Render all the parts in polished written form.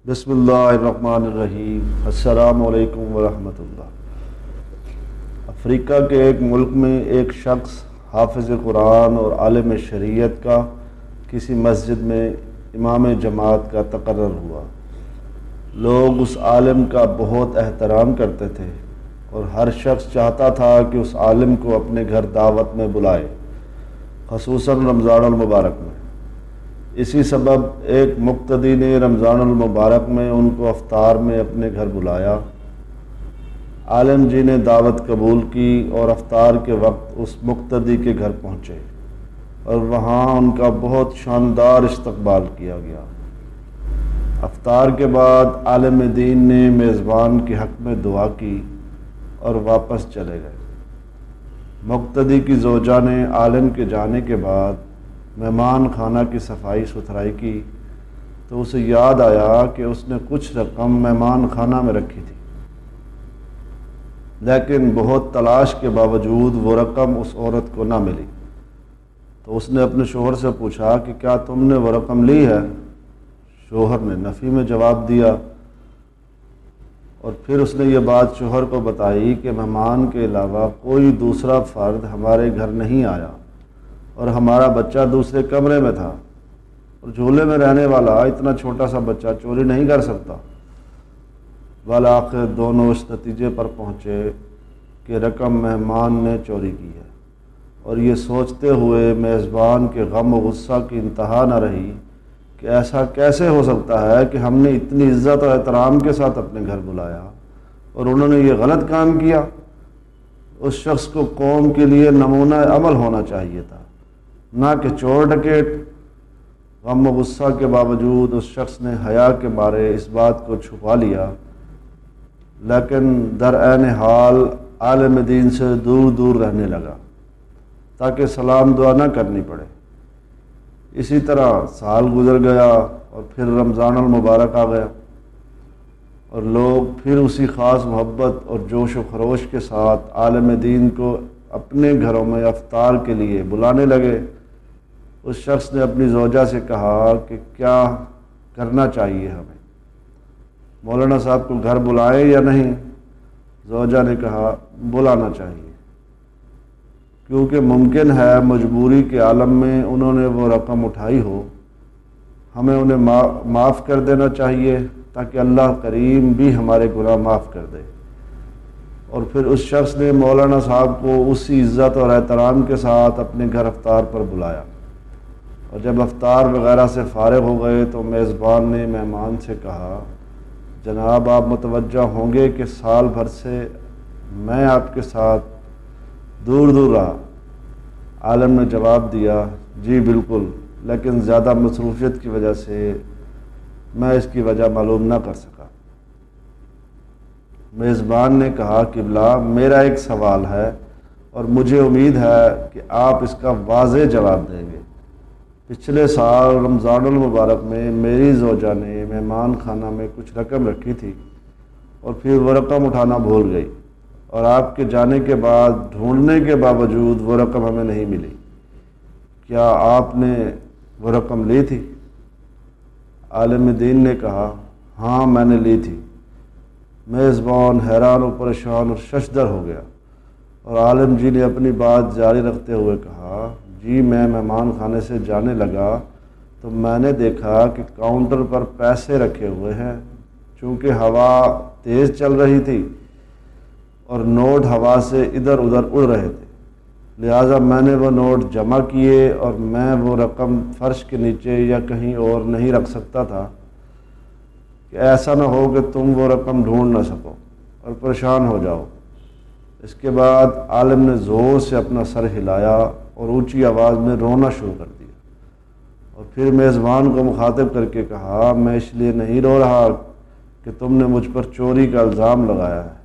بسم اللہ الرحمن الرحیم۔ السلام علیکم ورحمۃ اللہ۔ افریقہ کے ایک ملک میں ایک شخص حافظ قرآن اور عالم شریعت کا کسی مسجد میں امام جماعت کا تقرر ہوا۔ لوگ اس عالم کا بہت احترام کرتے تھے اور ہر شخص چاہتا تھا کہ اس عالم کو اپنے گھر دعوت میں بلائے، خصوصاً رمضان المبارک میں۔ اسی سبب ایک مقتدی نے رمضان المبارک میں ان کو افطار میں اپنے گھر بلایا۔ عالم جی نے دعوت قبول کی اور افطار کے وقت اس مقتدی کے گھر پہنچے اور وہاں ان کا بہت شاندار استقبال کیا گیا۔ افطار کے بعد عالم دین نے میزبان کے حق میں دعا کی اور واپس چلے گئے۔ مقتدی کی زوجہ نے عالم کے جانے کے بعد مہمان خانہ کی صفائی ستھرائی کی تو اسے یاد آیا کہ اس نے کچھ رقم مہمان خانہ میں رکھی تھی، لیکن بہت تلاش کے باوجود وہ رقم اس عورت کو نہ ملی۔ تو اس نے اپنے شوہر سے پوچھا کہ کیا تم نے وہ رقم لی ہے؟ شوہر نے نفی میں جواب دیا، اور پھر اس نے یہ بات شوہر کو بتائی کہ مہمان کے علاوہ کوئی دوسرا فرد ہمارے گھر نہیں آیا اور ہمارا بچہ دوسرے کمرے میں تھا، اور جھولے میں رہنے والا اتنا چھوٹا سا بچہ چوری نہیں کر سکتا۔ بالآخر دونوں اس نتیجے پر پہنچے کہ رقم مہمان نے چوری کی ہے، اور یہ سوچتے ہوئے میزبان کے غم و غصہ کی انتہا نہ رہی کہ ایسا کیسے ہو سکتا ہے کہ ہم نے اتنی عزت اور احترام کے ساتھ اپنے گھر بلایا اور انہوں نے یہ غلط کام کیا۔ اس شخص کو قوم کے لیے نمونہ عمل ہونا چاہیے تھا، نہ کہ چور ڈکیٹ۔ غم و غصہ کے باوجود اس شخص نے حیا کے مارے اس بات کو چھپا لیا، لیکن در عین حال عالم دین سے دور دور رہنے لگا تاکہ سلام دعا نہ کرنی پڑے۔ اسی طرح سال گزر گیا اور پھر رمضان المبارک آ گیا، اور لوگ پھر اسی خاص محبت اور جوش و خروش کے ساتھ عالم دین کو اپنے گھروں میں افطار کے لیے بلانے لگے۔ اس شخص نے اپنی زوجہ سے کہا کہ کیا کرنا چاہیے ہمیں، مولانا صاحب کو گھر بلائیں یا نہیں؟ زوجہ نے کہا بلانا چاہیے، کیونکہ ممکن ہے مجبوری کے عالم میں انہوں نے وہ رقم اٹھائی ہو۔ ہمیں انہیں معاف کر دینا چاہیے تاکہ اللہ کریم بھی ہمارے گناہ معاف کر دے۔ اور پھر اس شخص نے مولانا صاحب کو اسی عزت اور احترام کے ساتھ اپنے گھر افطار پر بلایا، اور جب افطار وغیرہ سے فارغ ہو گئے تو میزبان نے مہمان سے کہا، جناب آپ متوجہ ہوں گے کہ سال بھر سے میں آپ کے ساتھ دور دور رہا۔ عالم نے جواب دیا، جی بالکل، لیکن زیادہ مصروفیت کی وجہ سے میں اس کی وجہ معلوم نہ کر سکا۔ میزبان نے کہا، قبلہ میرا ایک سوال ہے اور مجھے امید ہے کہ آپ اس کا واضح جواب دیں گے۔ پچھلے سال رمضان المبارک میں میری زوجہ نے مہمان خانہ میں کچھ رقم رکھی تھی اور پھر وہ رقم اٹھانا بھول گئی، اور آپ کے جانے کے بعد ڈھونڈنے کے باوجود وہ رقم ہمیں نہیں ملی۔ کیا آپ نے وہ رقم لی تھی؟ عالم دین نے کہا، ہاں میں نے لی تھی۔ میزبان حیران و پریشان اور ششدر ہو گیا، اور عالم جی نے اپنی بات جاری رکھتے ہوئے کہا، جی میں مہمان خانے سے جانے لگا تو میں نے دیکھا کہ کاؤنٹر پر پیسے رکھے ہوئے ہیں۔ چونکہ ہوا تیز چل رہی تھی اور نوٹ ہوا سے ادھر ادھر اڑ رہے تھے، لہٰذا میں نے وہ نوٹ جمع کیے، اور میں وہ رقم فرش کے نیچے یا کہیں اور نہیں رکھ سکتا تھا کہ ایسا نہ ہو کہ تم وہ رقم ڈھونڈ نہ سکو اور پریشان ہو جاؤ۔ اس کے بعد عالم نے زور سے اپنا سر ہلایا اور اونچی آواز میں رونا شروع کر دیا، اور پھر میزبان کو مخاطب کر کے کہا، میں اس لیے نہیں رو رہا کہ تم نے مجھ پر چوری کا الزام لگایا ہے،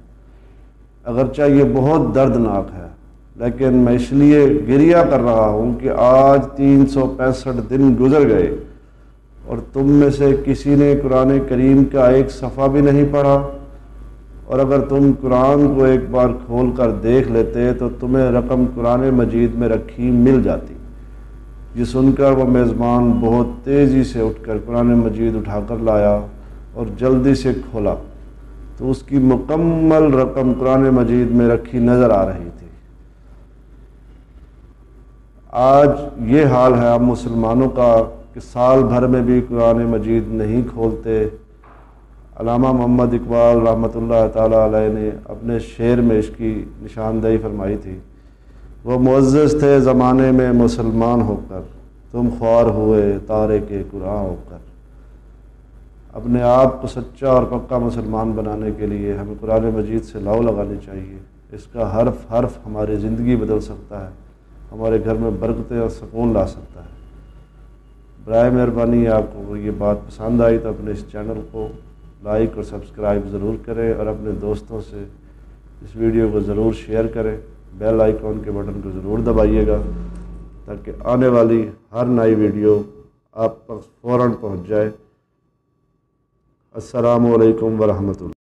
اگرچہ یہ بہت دردناک ہے، لیکن میں اس لیے گریہ کر رہا ہوں کہ آج 365 دن گزر گئے اور تم میں سے کسی نے قرآن کریم کا ایک صفحہ بھی نہیں پڑھا، اور اگر تم قرآن کو ایک بار کھول کر دیکھ لیتے تو تمہیں رقم قرآن مجید میں رکھی مل جاتی۔ یہ سن کر وہ میزبان بہت تیزی سے اٹھ کر قرآن مجید اٹھا کر لایا اور جلدی سے کھولا تو اس کی مکمل رقم قرآن مجید میں رکھی نظر آ رہی تھی۔ آج یہ حال ہے ہم مسلمانوں کا کہ سال بھر میں بھی قرآن مجید نہیں کھولتے۔ علامہ محمد اقبال رحمۃ اللہ تعالیٰ علیہ نے اپنے شعر میں اس کی نشاندہی فرمائی تھی، وہ معزز تھے زمانے میں مسلمان ہو کر، تم خوار ہوئے تارے کے قرآن ہو کر۔ اپنے آپ کو سچا اور پکا مسلمان بنانے کے لیے ہمیں قرآن مجید سے لو لگانی چاہیے۔ اس کا حرف حرف ہماری زندگی بدل سکتا ہے، ہمارے گھر میں برکتیں اور سکون لا سکتا ہے۔ برائے مہربانی آپ کو یہ بات پسند آئی تو اپنے اس چینل کو لائک اور سبسکرائب ضرور کریں، اور اپنے دوستوں سے اس ویڈیو کو ضرور شیئر کریں۔ بیل آئیکن کے بٹن کو ضرور دبائیے گا تاکہ آنے والی ہر نئی ویڈیو آپ پر فوراً پہنچ جائے۔ السلام علیکم ورحمۃ اللہ۔